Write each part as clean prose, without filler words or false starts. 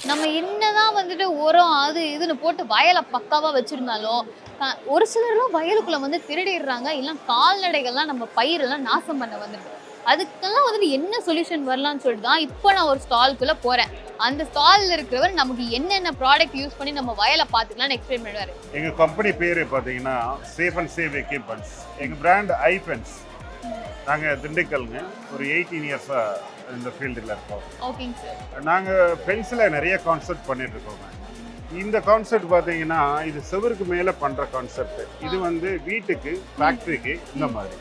நம்ம என்னதான் வந்துட்டு உரம் அது இதுன்னு போட்டு வயலை பக்காவா வச்சிருந்தாலும் ஒரு சிலர்லாம் வயலுக்குள்ள வந்து திருடிடுறாங்க, இல்ல கால்நடைகள்லாம் நம்ம பயிரெல்லாம் நாசம் பண்ண வந்துடுது. அதுக்கெல்லாம் வந்துட்டு என்ன சொல்யூஷன் வரலாம்னு சொல்லிட்டு தான் இப்போ நான் ஒரு ஸ்டால்குள்ள போறேன். அந்த ஸ்டால்ல இருக்கிறவர் நமக்கு என்னென்ன ப்ராடக்ட் யூஸ் பண்ணி நம்ம வயலை பார்த்துக்கலாம்னு எக்ஸ்பிளைன் பண்ணுவாரு. எங்க கம்பெனி பேரு பாத்தீங்கன்னா சேஃப் அண்ட் சேவ் எக்யூப்மெண்ட்ஸ். எங்க பிராண்ட் ஐஃபென்ஸ். நாங்க திண்டுக்கல்ங்க, ஒரு 18 இயர்ஸா இந்த ஃபீல்டில் இருக்கோம். ஓகேங்க சார். நாங்கள் ஃபென்ஸில் நிறைய கான்செப்ட் பண்ணிட்டு இருக்கோங்க. இந்த கான்செப்ட் பார்த்தீங்கன்னா இது செவருக்கு மேலே பண்ணுற கான்செப்ட். இது வந்து வீட்டுக்கு, ஃபேக்ட்ரிக்கு இந்த மாதிரி.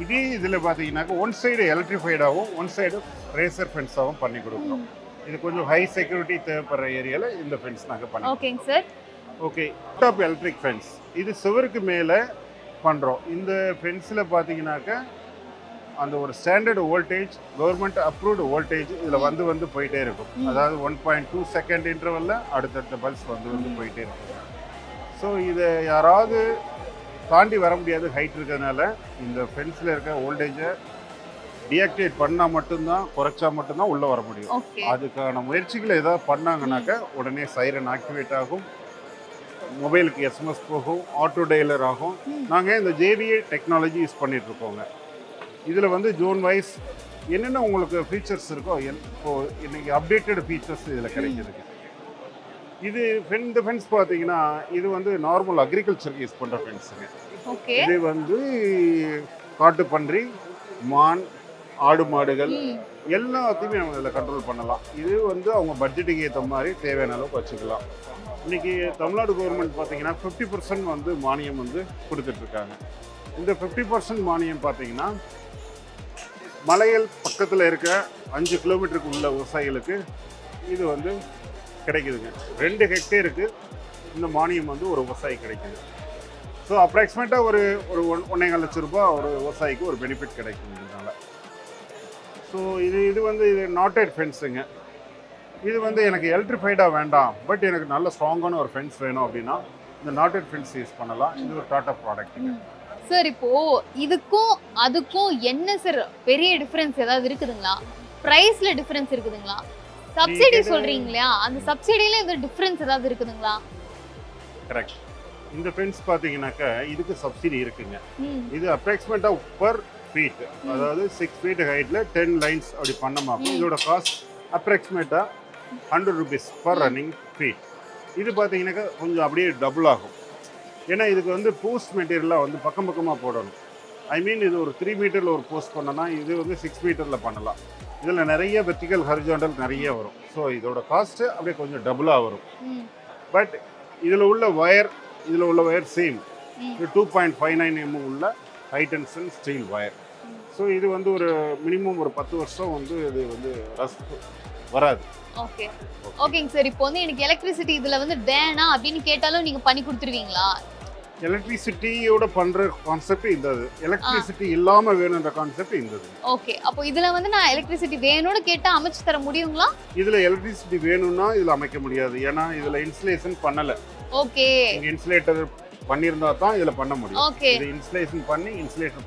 இதே இதில் பார்த்தீங்கன்னாக்கா ஒன் சைடு எலக்ட்ரிஃபைடாகவும் ஒன் சைடு ரேசர் ஃபென்ஸாகவும் பண்ணி கொடுக்குறோம். இது கொஞ்சம் ஹை செக்யூரிட்டி தேவைப்படுற ஏரியாவில் இந்த ஃபென்ஸ் நாங்கள் பண்ணி. ஓகேங்க sir. Okay, top electric fence. இது செவருக்கு மேலே பண்ணுறோம். இந்த ஃபென்ஸில் பார்த்தீங்கன்னாக்கா அந்த ஒரு standard voltage, government approved voltage இதில் வந்து போயிட்டே இருக்கும். அதாவது 1.2 செகண்ட் இன்டர்வலில் அடுத்தடுத்த பல்ஸ் வந்து போயிட்டே இருக்கும். ஸோ இதை யாராவது தாண்டி வர முடியாது ஹைட் இருக்கிறதுனால இந்த ஃபென்ஸில் இருக்க வோல்டேஜை டீஆக்டிவேட் பண்ணால் மட்டும்தான், குறைச்சா மட்டும்தான் உள்ளே வர முடியும். அதுக்கான முயற்சிகளை ஏதாவது பண்ணாங்கன்னாக்கா உடனே சைரன் ஆக்டிவேட் ஆகும், மொபைலுக்கு எஸ்எம்எஸ் போகும், ஆட்டோ டெய்லர் ஆகும். நாங்கள் இந்த ஜேபிஏ டெக்னாலஜி யூஸ் பண்ணிகிட்ருக்கோங்க. இதில் வந்து ஜோன் வைஸ் என்னென்ன உங்களுக்கு ஃபீச்சர்ஸ் இருக்கோ இப்போது இன்றைக்கி அப்டேட்டட் ஃபீச்சர்ஸ் இதில் கிடைக்கிதுங்க. இது இந்த ஃபென்ஸ் பார்த்தீங்கன்னா இது வந்து நார்மல் அக்ரிகல்ச்சருக்கு யூஸ் பண்ணுற ஃபென்ஸுங்க. இது வந்து காட்டு பன்றி, மான், ஆடு மாடுகள் எல்லாத்தையுமே நம்ம இதில் கண்ட்ரோல் பண்ணலாம். இது வந்து அவங்க பட்ஜெட்டுக்கு ஏற்ற மாதிரி தேவையான அளவுக்கு வச்சுக்கலாம். இன்றைக்கி தமிழ்நாடு கவர்மெண்ட் பார்த்தீங்கன்னா 50% வந்து மானியம் வந்து கொடுத்துட்ருக்காங்க. இந்த 50% மானியம் பார்த்தீங்கன்னா மலையல் பக்கத்தில் இருக்க 5 கிலோமீட்டருக்கு உள்ள விவசாயிகளுக்கு இது வந்து கிடைக்குதுங்க. 2 ஹெக்டேருக்கு இந்த மானியம் வந்து ஒரு விவசாயி கிடைக்குது. ஸோ அப்ராக்சிமேட்டாக ஒரு 1.5 லட்சம் ரூபாய் ஒரு விவசாயிக்கு ஒரு பெனிஃபிட் கிடைக்கும் இதனால. ஸோ இது வந்து இது நாட்டட் ஃபென்ஸுங்க. இது வந்து எனக்கு எலக்ட்ரிஃபைடாக வேண்டாம், பட் எனக்கு நல்ல ஸ்ட்ராங்கான ஒரு ஃபென்ஸ் வேணும் அப்படின்னா இந்த நாட்டட் ஃபென்ஸ் யூஸ் பண்ணலாம். இது ஒரு டாட்டா ப்ராடக்ட்டுங்க. சார் இப்போ இதுக்கும் அதுக்கும் என்ன சார் பெரிய டிஃபரன்ஸ் ஏதாவது இருக்குதுங்களா? பிரைஸ்ல டிஃபரன்ஸ் இருக்குதுங்களா? சப்சிடி சொல்றீங்களா, அந்த சப்சிடில இந்த டிஃபரன்ஸ் ஏதாவது இருக்குதுங்களா? கரெக்ட். இந்த ஃபென்ஸ் பாத்தீங்கன்னாக்கா இதுக்கு சப்சிடி இருக்குங்க. இது அப்ராக்சிமேட்டா பர் ஃபீட், அதாவது 6 ஃபீட் ஹைட்ல 10 லைன்ஸ் அப்படி பண்ணமாக்கும். இதோட காஸ்ட் அப்ராக்சிமேட்டா 100 rupees பர் ரன்னிங் ஃபீட். இது பார்த்தீங்கன்னாக்கா கொஞ்சம் அப்படியே டபுள் ஆகும். ஏன்னா இதுக்கு வந்து போஸ்ட் மெட்டீரியலாக வந்து பக்கம் பக்கமாக போடணும். ஐ மீன் இது ஒரு 3 மீட்டரில் ஒரு போஸ்ட் பண்ணனா இது வந்து 6 மீட்டரில் பண்ணலாம். இதில் நிறைய வெர்டிகல் ஹரிஜாண்டல் நிறைய வரும். ஸோ இதோட காஸ்ட்டு அப்படியே கொஞ்சம் டபுளாக வரும். பட் இதில் உள்ள ஒயர் சேம். இது 2.59 mm உள்ள high tension steel wire. So இது வந்து ஒரு மினிமம் ஒரு 10 வருஷம் வந்து இது வந்து ரஸ்ட் வராது. ஓகே ஓகேங்க சார். இப்போ வந்து எனக்கு எலக்ட்ரிசிட்டி இதில் வந்து வேணாம் அப்படின்னு கேட்டாலும் நீங்கள் பண்ணி கொடுத்துருவீங்களா? எலக்ட்ரிசிட்டியோட பண்ற கான்செப்ட் இந்த எலக்ட்ரிசிட்டி இல்லாம வேணும்ன்ற கான்செப்ட் இந்த. ஓகே, அப்போ இதுல வந்து நான் எலக்ட்ரிசிட்டி வேணும்னு கேட்டா அமைச்சு தர முடியுங்களா? இதுல எலக்ட்ரிசிட்டி வேணும்னா இதுல அமைக்க முடியாது. ஏன்னா இதுல இன்சுலேஷன் பண்ணல. ஓகே, இன்சுலேட்டர் பண்ணியிருந்தா தான் இதுல பண்ண முடியும். இது இன்சுலேஷன்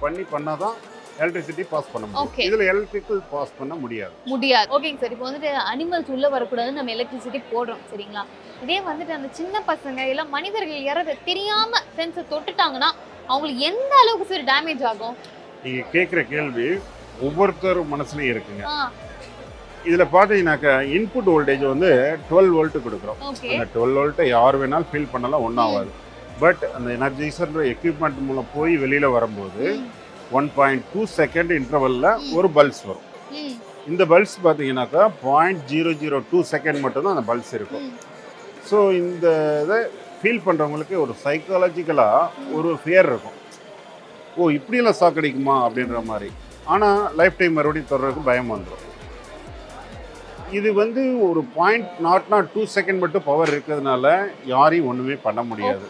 பண்ணி பண்ணாதான் எலக்ட்ரிசிட்டி பாஸ் பண்ண முடியும். இதுல எலக்ட்ரிக்கல் பாஸ் பண்ண முடியாது. ஓகேங்க சார். இப்போ வந்துட்டு அனிமல்ஸ் உள்ள வரக்கூடாதுன்னு நம்ம எலக்ட்ரிசிட்டி போடுறோம், சரிங்களா? இதே வந்துட்டு அந்த சின்ன பசங்க இல்ல மனிதர்கள் யாராவது தெரியாம சென்சர் தொட்டுட்டாங்கன்னா அவங்களுக்கு எந்த அளவுக்கு சார் டேமேஜ் ஆகும்? நீங்க கேட்குற கேள்வி ஒவ்வொருத்தர் மனசுலயும் இருக்குங்க. இதுல பாத்தீங்கன்னாக்கா இன்புட் வோல்டேஜ் வந்து 12 வோல்ட் கொடுக்குறோம். அந்த 12 வோல்ட்டை யார் வேணாலும் ஃபீல் பண்ணலாம், ஒன்றும் ஆகாது. பட் அந்த எனர்ஜைசர் எக்யூப்மெண்ட் மூலம் போய் வெளியில வரும்போது 1.2 செகண்ட் இன்டர்வல்ல ஒரு பல்ஸ் வரும். இந்த பல்ஸ் பார்த்தீங்கன்னாக்கா 0.002 செகண்ட் மட்டும்தான் அந்த பல்ஸ் இருக்கும். ஸோ இந்த இதை ஃபீல் பண்ணுறவங்களுக்கு ஒரு சைக்காலஜிக்கலாக ஒரு ஃபியர் இருக்கும். ஓ இப்படியெல்லாம் ஷாக் அடிக்குமா அப்படின்ற மாதிரி. ஆனால் லைஃப் டைம் மறுபடியும் தொடர்றதுக்கு பயம் வந்துடும். இது வந்து ஒரு 0.02 செகண்ட் மட்டும் பவர் இருக்கிறதுனால யாரையும் ஒன்றுமே பண்ண முடியாது.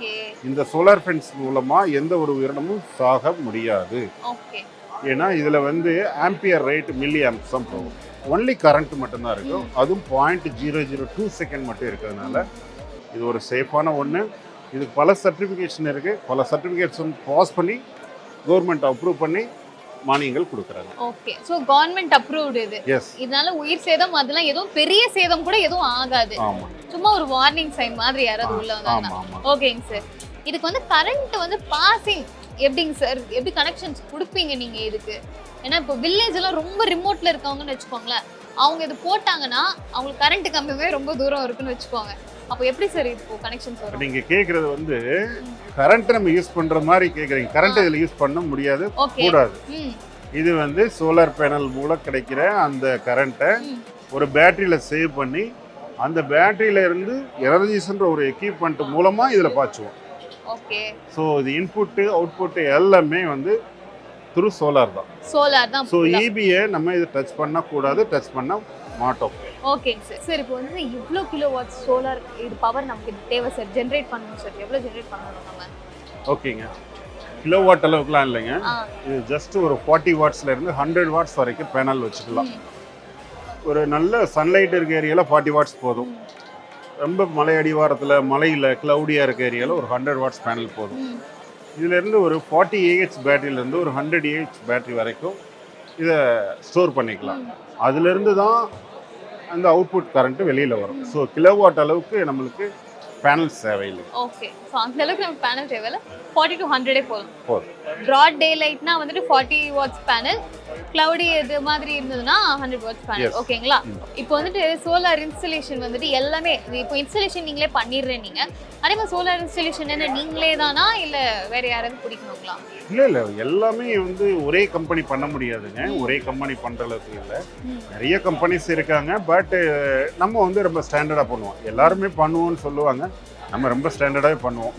இந்த சோலார் ஃபென்ஸ் மூலமாக எந்த ஒரு உயிரினமும் சாக முடியாது. ஏன்னா இதில் வந்து ஆம்பியர் ரேட் மில்லி ஆம்ப்ஸ் தான் போகும். ஒன்லி கரண்ட் மட்டும்தான் இருக்கும். அதுவும் 0.002 செகண்ட் மட்டும் இருக்கிறதுனால இது ஒரு சேஃபான ஒன்று. இதுக்கு பல சர்டிஃபிகேஷன் இருக்குது. பல சர்டிஃபிகேட்ஸ் பாஸ் பண்ணி கவர்மெண்ட் அப்ரூவ் பண்ணி மானியங்கள் கொடுக்குறாங்க. ஓகே. சோ கவர்மெண்ட் அப்ரூவ்ட் இது. எஸ். இதனால உயிர் சேதம் அதெல்லாம் எதுவும் பெரிய சேதம் கூட எதுவும் ஆகாது. ஆமா. சும்மா ஒரு வார்னிங் சைன் மாதிரி யாராவது உள்ள வந்தாங்கன்னா. ஓகேங்க சார். இதுக்கு வந்து கரண்ட் வந்து பாசிங் எப்படிங்க சார்? எப்படி கனெக்ஷன்ஸ் கொடுப்பீங்க நீங்க இதுக்கு? ஏன்னா இப்போ வில்லேஜ் எல்லாம் ரொம்ப ரிமோட்ல இருக்கவங்கன்னு வச்சுக்கோங்களேன். அவங்க இது போட்டாங்கன்னா அவங்களுக்கு கரண்ட் கம்பியே ரொம்ப தூரம் இருக்குன்னு வச்சுக்கோங்க. அப்போ எப்படி சார் இப்போ கனெக்ஷன்ஸ் வரும்? நீங்க கேக்குறது வந்து கரண்ட் நம்ம யூஸ் பண்ற மாதிரி கேக்குறீங்க. கரண்ட் இதுல யூஸ் பண்ண முடியாது, கூடாது. இது வந்து சோலார் பேனல் மூலம் கிடைக்கிற அந்த கரண்ட்டை ஒரு பேட்டரியில சேவ் பண்ணி அந்த பேட்டரியில இருந்து எனர்ஜிஸ்ன்ற ஒரு எக்யூப்மெண்ட் மூலமா இதுல பாய்ச்சுவோம். ஓகே. ஸோ இது இன்புட் அவுட்புட் எல்லாமே வந்து த்ரூ சோலார் தான். ஸோ இபியை நம்ம இதை டச் பண்ணக்கூடாது, டச் பண்ண மாட்டோம். ஓகேங்க சார். சார் இப்போ வந்து இவ்வளோ கிலோ வாட்ஸ் சோலார் இது பவர் நமக்கு தேவை சார், ஜென்ரேட் பண்ணணும் சார். எவ்வளோ ஜென்ரேட் பண்ணணும் நம்ம? ஓகேங்க, கிலோ வாட் அளவுக்குலாம் இல்லைங்க. இது ஜஸ்ட் ஒரு 40 வாட்ஸ்ல இருந்து 100 வாட்ஸ் வரைக்கும் பேனல் வச்சுக்கலாம். ஒரு நல்ல சன்லைட் இருக்க ஏரியாவில் 40 வாட்ஸ் போதும். ரொம்ப மலை அடிவாரத்தில் மலையில் க்ளவுடியாக இருக்க ஏரியாவில் ஒரு 100 வாட்ஸ் பேனல் போதும். இதிலேருந்து ஒரு 40 AH பேட்டரியிலேருந்து ஒரு 100 AH பேட்டரி வரைக்கும் இதை ஸ்டோர் பண்ணிக்கலாம். அதுலேருந்து தான் அந்த அவுட்புட் கரண்ட்டு வெளியில் வரும். ஸோ கிலோவாட் அளவுக்கு நம்மளுக்கு பேனல்ஸ் தேவையில்லை. ஓகே. ஸோ அந்த அளவுக்கு நம்ம பேனல் தேவையில்லை. 40 to 100 போதும். ப்ராட் டே லைட்னா வந்துட்டு 40 வாட்ஸ் பேனல், கிளவுடி இது மாதிரி இருந்ததுன்னா 100 வாட்ஸ் பேனல். ஓகேங்களா? இப்போ வந்துட்டு சோலார் இன்ஸ்டலேஷன் வந்துட்டு எல்லாமே இப்போ இன்ஸ்டலேஷன் நீங்களே பண்ணிடுறீங்க. அதே மாதிரி சோலார் இன்ஸ்டலேஷன் என்ன நீங்களே தானா இல்லை வேற யாராவது பிடிக்கணுங்களா? இல்லை, எல்லாமே வந்து ஒரே கம்பெனி பண்ண முடியாதுங்க. ஒரே கம்பெனி பண்ணுற அளவுக்கு இல்லை. நிறைய கம்பெனிஸ் இருக்காங்க. பட் நம்ம வந்து ரொம்ப ஸ்டாண்டர்டாக பண்ணுவோம். எல்லாருமே பண்ணுவோம்னு சொல்லுவாங்க, நம்ம ரொம்ப ஸ்டாண்டர்டாகவே பண்ணுவோம்.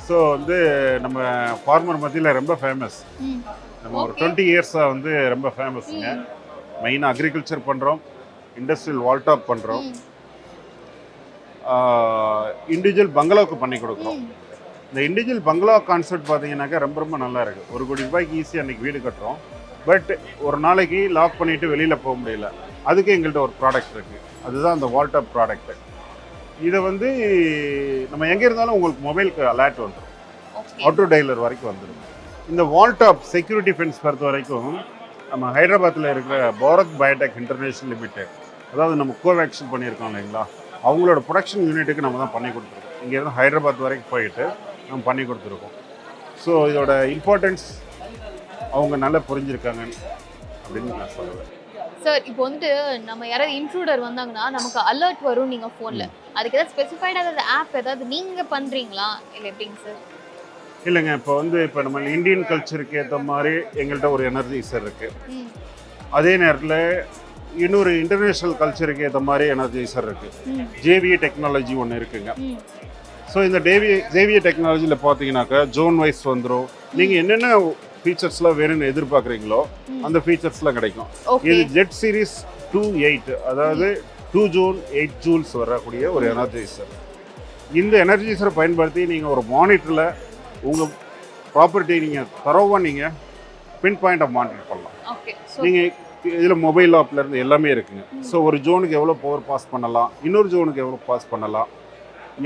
ஸோ வந்து நம்ம ஃபார்மர் மத்தியில் ரொம்ப ஃபேமஸ். நம்ம ஒரு 20 இயர்ஸாக வந்து ரொம்ப ஃபேமஸுங்க. மெயினாக அக்ரிகல்ச்சர் பண்ணுறோம், இண்டஸ்ட்ரியல் வால்டாப் பண்ணுறோம், இண்டிவிஜுவல் பங்களாவுக்கு பண்ணி கொடுக்குறோம். இந்த இண்டிவிஜுவல் பங்களா கான்செப்ட் பார்த்தீங்கன்னாக்கா ரொம்ப ரொம்ப நல்லா இருக்குது. 1 கோடி ரூபாய்க்கு ஈஸியாக அன்றைக்கி வீடு கட்டுறோம். பட் ஒரு நாளைக்கு லாக் பண்ணிவிட்டு வெளியில் போக முடியல. அதுக்கு எங்கள்கிட்ட ஒரு ப்ராடக்ட் இருக்குது. அதுதான் அந்த வால்டாப் ப்ராடக்ட்டு. இதை வந்து நம்ம எங்கே இருந்தாலும் உங்களுக்கு மொபைலுக்கு அலர்ட் வந்துடும், ஆட்டோ டைலர் வரைக்கும் வந்துடும். இந்த வால்டாப் செக்யூரிட்டி ஃபென்ஸ் பொறுத்த வரைக்கும் நம்ம ஹைதராபாத்தில் இருக்கிற பாரத் பயோடெக் இன்டர்நேஷனல் லிமிடெட், அதாவது நம்ம கோவேக்சின் பண்ணியிருக்கோம் இல்லைங்களா, அவங்களோட ப்ரொடக்ஷன் யூனிட்டுக்கு நம்ம தான் பண்ணி கொடுத்துருக்கோம். இங்கேருந்து ஹைதராபாத் வரைக்கும் போயிட்டு நம்ம பண்ணி கொடுத்துருக்கோம். ஸோ இதோட இம்பார்ட்டன்ஸ் அவங்க நல்லா புரிஞ்சிருக்காங்க அப்படின்னு நான் சொல்லுவேன். சார் இப்போ வந்துட்டு நம்ம யாராவது இன்ட்ரூடர் வந்தாங்கன்னா நமக்கு அலர்ட் வரும் நீங்கள் ஃபோனில். அதுக்கு ஏதாவது ஸ்பெசிஃபைடாக ஏதாவது ஆப் ஏதாவது நீங்கள் பண்ணுறீங்களா இல்லை எப்படிங்க சார்? இல்லைங்க, இப்போ நம்ம இந்தியன் கல்ச்சருக்கு ஏற்ற மாதிரி எங்கள்கிட்ட ஒரு எனர்ஜைசர் இருக்குது. அதே நேரத்தில் இன்னொரு இன்டர்நேஷ்னல் கல்ச்சருக்கு ஏற்ற மாதிரி எனர்ஜைசர் இருக்குது. ஜேவிஏ டெக்னாலஜி ஒன்று இருக்குங்க. ஸோ இந்த ஜேவிஏ டெக்னாலஜியில் பார்த்தீங்கன்னாக்கா ஜோன் வைஸ் வந்துடும். நீங்கள் என்னென்ன ஃபீச்சர்ஸ்லாம் வேணும்னு எதிர்பார்க்குறீங்களோ அந்த ஃபீச்சர்ஸ்லாம் கிடைக்கும். இது ஜெட் சீரிஸ் 28, அதாவது 2 ஜூல் 8 ஜூல்ஸ் வரக்கூடிய ஒரு எனர்ஜைசர். இந்த எனர்ஜைசரை பயன்படுத்தி நீங்கள் ஒரு மானிட்டரில் உங்கள் ப்ராப்பர்ட்டி நீங்கள் தரோவாக நீங்கள் பின் பாயிண்ட்டை மானிட்டர் பண்ணலாம். நீங்கள் இதில் மொபைல் ஆப்லேருந்து எல்லாமே இருக்குங்க. ஸோ ஒரு ஜோனுக்கு எவ்வளோ பவர் பாஸ் பண்ணலாம், இன்னொரு ஜோனுக்கு எவ்வளோ பாஸ் பண்ணலாம்,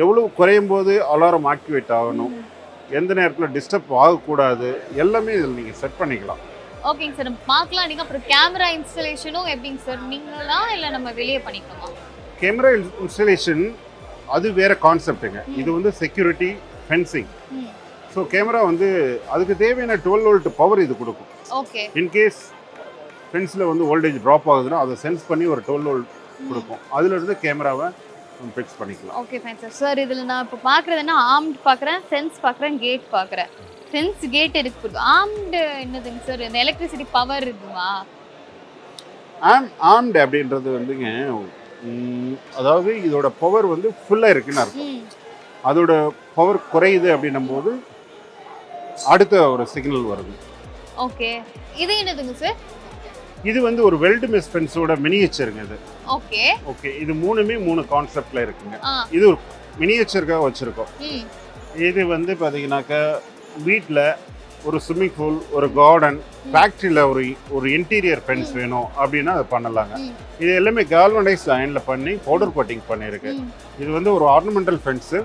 எவ்வளோ குறையும் போது அலாரம் ஆக்டிவேட் ஆகணும், எந்த நேரத்தில் டிஸ்டர்ப் ஆகக்கூடாது, எல்லாமே இதில் நீங்கள் செட் பண்ணிக்கலாம். ஓகேங்க சார், நம்ம பார்க்கலாம். நீங்கள் அப்புறம் கேமரா இன்ஸ்டலேஷனும் எப்படிங்க சார், நீங்களா இல்லை நம்ம வெளியே பண்ணிக்கலாமா? கேமரா இன்ஸ்டலேஷன் அது வேறு கான்செப்ட்டுங்க. இது வந்து செக்யூரிட்டி ஃபென்சிங். ஸோ கேமரா வந்து அதுக்கு தேவையான 12 வோல்ட் பவர் இது கொடுக்கும். ஓகே. இன்கேஸ் ஃபென்ஸில் வந்து வோல்டேஜ் ட்ராப் ஆகுதுன்னா அதை சென்ஸ் பண்ணி ஒரு 12 வோல்ட் கொடுக்கும். அதிலிருந்து கேமராவை ஃபிக்ஸ் பண்ணிக்கலாம். Okay fine sir. சார் இதில் நான் இப்போ பார்க்குறதுன்னா ஆர்ம்ட் பார்க்குறேன், சென்ஸ் பார்க்குறேன், கேட் பார்க்குறேன். சென்ஸ் கேட் எதுக்கு கொடுக்கும்? ஆர்ம்டு என்னதுங்க சார்? இந்த எலக்ட்ரிசிட்டி பவர் இருக்குமா? ஆர்ம்டு அப்படின்றது வந்துங்க, அதாவது இதோட பவர் வந்து ஃபுல்லாக இருக்குன்னு அர்த்தம். அதோட பவர் குறையுது அப்படின்னும் போது அடுத்த ஒரு சிக்னல் வருது. ஓகே. இது என்னதுங்க சார்? இது வந்து ஒரு வெல்டு மெஷ் ஃபென்ஸோட மினியேச்சருங்க இது. ஓகே. ஓகே, இது மூணுமே 3 கான்செப்ட்ல இருக்குங்க. இது ஒரு மினியேச்சருக்காக வச்சிருக்கோம். இது வந்து பார்த்தீங்கன்னாக்கா வீட்டில் ஒரு ஸ்விம்மிங் பூல், ஒரு கார்டன், ஃபேக்ட்ரியில் ஒரு இன்டீரியர் ஃபென்ஸ் வேணும் அப்படின்னா அதை பண்ணலாங்க. இது எல்லாமே கால்வனைஸ்ட் அயனில் பண்ணி பவுடர் கோட்டிங் பண்ணியிருக்கு. இது வந்து ஒரு ஆர்னமெண்டல் ஃபென்ஸு.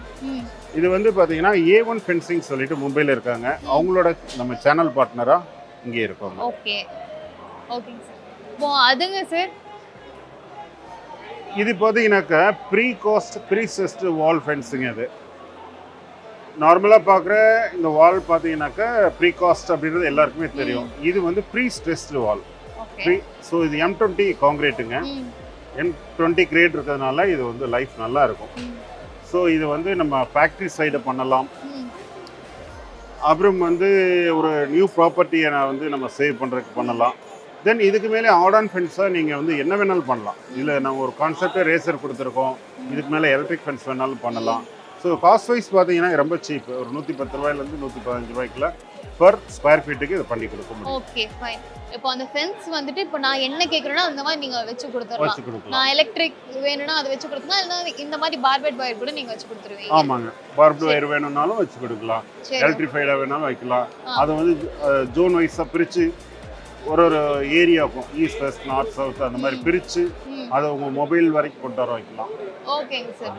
இது வந்து பார்த்தீங்கன்னா A1 ஃபென்சிங் சொல்லிட்டு மும்பையில் இருக்காங்க. அவங்களோட நம்ம சேனல் பார்ட்னராக இங்கே இருக்கும். ஓகே ஓகேங்க சார். இப்போ அதுங்க சார் இது பார்த்தீங்கன்னாக்கா ப்ரீ ஸ்ட்ரெஸ்டு வால் ஃபென்ஸுங்க. அது நார்மலாக பார்க்குற இந்த வால் பார்த்தீங்கன்னாக்கா ப்ரீகாஸ்ட் அப்படின்றது எல்லாருக்குமே தெரியும். இது வந்து ப்ரீ ஸ்ட்ரெஸ்டு வால். ஸோ இது M20 காங்கிரீட்டுங்க. M20 கிரேட் இருக்கிறதுனால இது வந்து லைஃப் நல்லா இருக்கும். ஸோ இது வந்து நம்ம ஃபேக்ட்ரி சைடு பண்ணலாம். அப்புறம் வந்து ஒரு நியூ ப்ராப்பர்ட்டியை வந்து நம்ம சேவ் பண்ணுறதுக்கு பண்ணலாம். தென் இதுக்கு மேலே ஆர்டான் ஃபென்ஸாக நீங்கள் வந்து என்ன வேணாலும் பண்ணலாம். இதில் நம்ம ஒரு கான்செப்டை ரேசர் கொடுத்துருக்கோம். இதுக்கு மேலே எலக்ட்ரிக் ஃபென்ஸ் வேணாலும் பண்ணலாம். ஸோ காஸ்ட் வைஸ் பார்த்தீங்கன்னா ரொம்ப சீப். ஒரு 110 ரூபாயிலேருந்து 115 ரூபாய்க்குள்ள பர் ஸ்கொயர் ஃபீட்டுக்கு இதை பண்ணி கொடுக்க முடியும். Okay fine. இப்போ அந்த ஃபென்ஸ் வந்துட்டு இப்போ நான் என்ன கேட்குறேன்னா அந்த மாதிரி நீங்கள் வச்சு கொடுத்துடலாம். நான் எலக்ட்ரிக் வேணும்னா அதை வச்சு கொடுக்கலாம். இல்லைன்னா இந்த மாதிரி பார்பெட் வயர் கூட நீங்கள் வச்சு கொடுத்துருவீங்க. ஆமாங்க, பார்பெட் வயர் வேணும்னாலும் வச்சு கொடுக்கலாம். எலக்ட்ரிஃபைடாக வேணாலும் வைக்கலாம். அதை வந்து ஜோன் வைஸாக பிரித்து ஒரு ஏரியாவுக்கும் ஈஸ்ட் வெஸ்ட் நார்த் சவுத் அந்த மாதிரி பிரித்து அதை உங்கள் மொபைல் வரைக்கும் கொண்டு வர வைக்கலாம். ஓகேங்க சார்.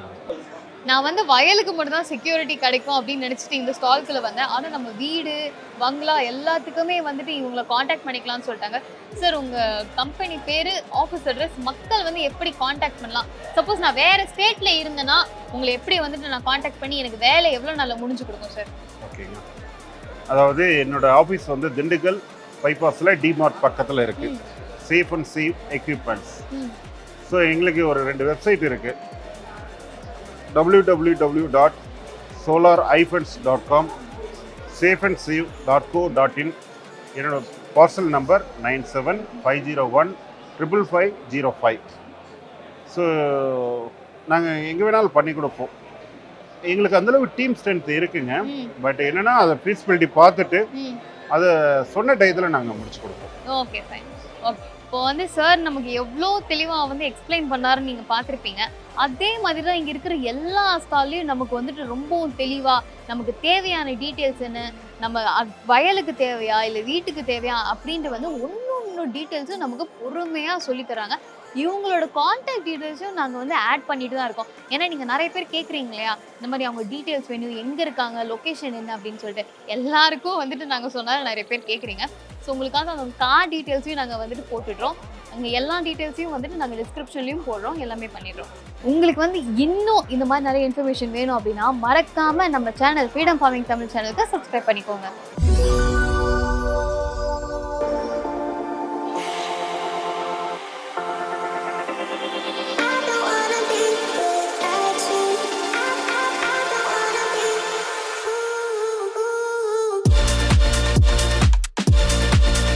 நான் வந்து வயலுக்கு மட்டும் தான் செக்யூரிட்டி கிடைக்கும் அப்படின்னு நினச்சிட்டு இந்த ஸ்டால்குள்ளே வந்தேன். ஆனால் நம்ம வீடு பங்களா எல்லாத்துக்குமே வந்துட்டு இவங்களை காண்டாக்ட் பண்ணிக்கலாம்னு சொல்லிட்டாங்க. சார் உங்கள் கம்பெனி பேர், ஆஃபீஸ் அட்ரஸ், மக்கள் வந்து எப்படி காண்டாக்ட் பண்ணலாம்? சப்போஸ் நான் வேறு ஸ்டேட்டில் இருந்தேன்னா உங்களை எப்படி வந்துட்டு நான் காண்டாக்ட் பண்ணி எனக்கு வேலை எவ்வளோ நல்லா முடிஞ்சு கொடுக்கும் சார்? ஓகேங்க, அதாவது என்னோட ஆஃபீஸ் வந்து திண்டுக்கல் பைபாஸில் டிமார்ட் பக்கத்தில் இருக்குது. Safe and save equipments. So எங்களுக்கு ஒரு 2 வெப்சைட் இருக்குது. www.solar-ifans.com, safeandsave.co.in. என்னோட பார்சல் நம்பர் 9750155505. ஸோ நாங்கள் எங்கே வேணாலும் பண்ணி கொடுப்போம். எங்களுக்கு அந்தளவு டீம் ஸ்ட்ரென்த் இருக்குங்க. பட் என்னென்னா அதை ஃபீஸிபிலிட்டி பார்த்துட்டு அதை சொன்ன டயத்தில் நாங்கள் முடிச்சு கொடுப்போம். Okay fine. ஓகே, இப்போ வந்து சார் நமக்கு எவ்வளோ தெளிவாக வந்து எக்ஸ்பிளைன் பண்ணாருன்னு நீங்கள் பார்த்துருப்பீங்க. அதே மாதிரி தான் இங்கே இருக்கிற எல்லா ஸ்டால்லையும் நமக்கு வந்துட்டு ரொம்பவும் தெளிவாக நமக்கு தேவையான டீட்டெயில்ஸ் என்ன, நம்ம வயலுக்கு தேவையா இல்லை வீட்டுக்கு தேவையா அப்படின்ட்டு வந்து ஒன்று டீட்டெயில்ஸும் நமக்கு பொறுமையாக சொல்லித்தராங்க. இவங்களோட கான்டாக்ட் டீட்டெயில்ஸும் நாங்கள் வந்து ஆட் பண்ணிட்டு தான் இருக்கோம். ஏன்னா நீங்கள் நிறைய பேர் கேட்குறீங்க இல்லையா, இந்த மாதிரி அவங்க டீட்டெயில்ஸ் வேணும், எங்கே இருக்காங்க, லொக்கேஷன் என்ன அப்படின்னு சொல்லிட்டு எல்லாருக்கும் வந்துட்டு நாங்கள் சொன்னாலும் நிறைய பேர் கேட்குறீங்க. ஸோ உங்களுக்காக அந்த கார் டீட்டெயில்ஸையும் நாங்கள் வந்துட்டு போட்டுடுறோம். அங்கே எல்லா டீட்டெயில்ஸையும் வந்துட்டு நாங்கள் டிஸ்கிரிப்ஷன்லையும் போடுறோம், எல்லாமே பண்ணிடுறோம். உங்களுக்கு வந்து இன்னும் இந்த மாதிரி நிறைய இன்ஃபர்மேஷன் வேணும் அப்படின்னா மறக்காமல் நம்ம சேனல் ஃப்ரீடம் ஃபார்மிங் தமிழ் சேனலுக்கு சப்ஸ்கிரைப் பண்ணிக்கோங்க.